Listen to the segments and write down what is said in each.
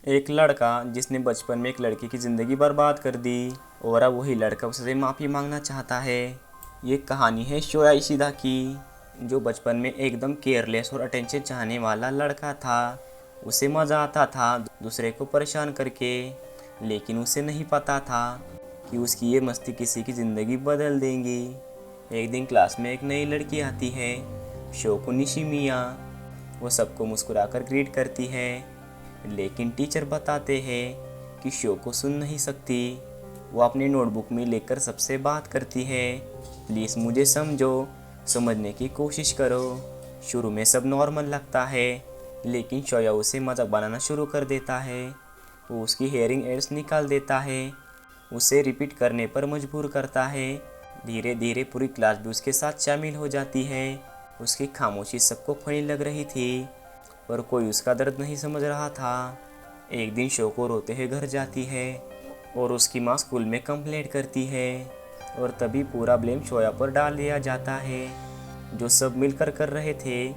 एक लड़का जिसने बचपन में एक लड़की की ज़िंदगी बर्बाद कर दी और अब वही लड़का उससे माफ़ी मांगना चाहता है। ये कहानी है शोया इशिदा की, जो बचपन में एकदम केयरलेस और अटेंशन चाहने वाला लड़का था। उसे मज़ा आता था दूसरे को परेशान करके, लेकिन उसे नहीं पता था कि उसकी ये मस्ती किसी की ज़िंदगी बदल देंगी। एक दिन क्लास में एक नई लड़की आती है, शोको निशिमिया। वो सबको मुस्कुराकर ग्रीट करती है, लेकिन टीचर बताते हैं कि शोको सुन नहीं सकती। वो अपनी नोटबुक में लेकर सबसे बात करती है, प्लीज़ मुझे समझो, समझने की कोशिश करो। शुरू में सब नॉर्मल लगता है, लेकिन शोया उसे मजाक बनाना शुरू कर देता है। वो उसकी हेयरिंग एड्स निकाल देता है, उसे रिपीट करने पर मजबूर करता है। धीरे धीरे पूरी क्लास भी उसके साथ शामिल हो जाती है। उसकी खामोशी सबको फनी लग रही थी, पर कोई उसका दर्द नहीं समझ रहा था। एक दिन शोको रोते हुए घर जाती है और उसकी माँ स्कूल में कंप्लेंट करती है, और तभी पूरा ब्लेम शोया पर डाल दिया जाता है। जो सब मिलकर कर रहे थे,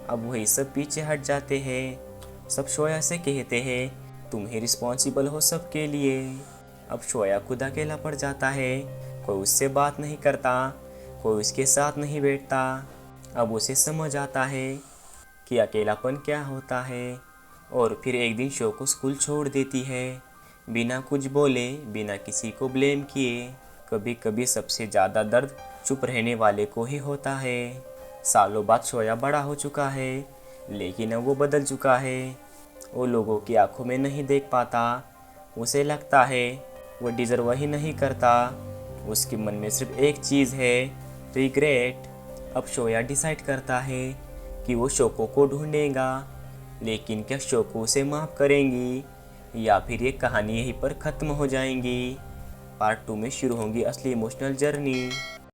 अब वही सब पीछे हट जाते हैं। सब शोया से कहते हैं तुम ही रिस्पॉन्सिबल हो सबके लिए। अब शोया खुद अकेला पड़ जाता है, कोई उससे बात नहीं करता, कोई उसके साथ नहीं बैठता। अब उसे समझ आता है कि अकेलापन क्या होता है, और फिर एक दिन शोको स्कूल छोड़ देती है, बिना कुछ बोले, बिना किसी को ब्लेम किए। कभी कभी सबसे ज़्यादा दर्द चुप रहने वाले को ही होता है। सालों बाद शोया बड़ा हो चुका है, लेकिन अब वो बदल चुका है। वो लोगों की आंखों में नहीं देख पाता। उसे लगता है वो डिज़र्व ही नहीं करता। उसके मन में सिर्फ एक चीज़ है, रिग्रेट। अब शोया डिसाइड करता है कि वो शोको को ढूंढेगा, लेकिन क्या शोको उसे माफ़ करेंगी, या फिर ये कहानी यहीं पर ख़त्म हो जाएंगी। पार्ट 2 में शुरू होंगी असली इमोशनल जर्नी।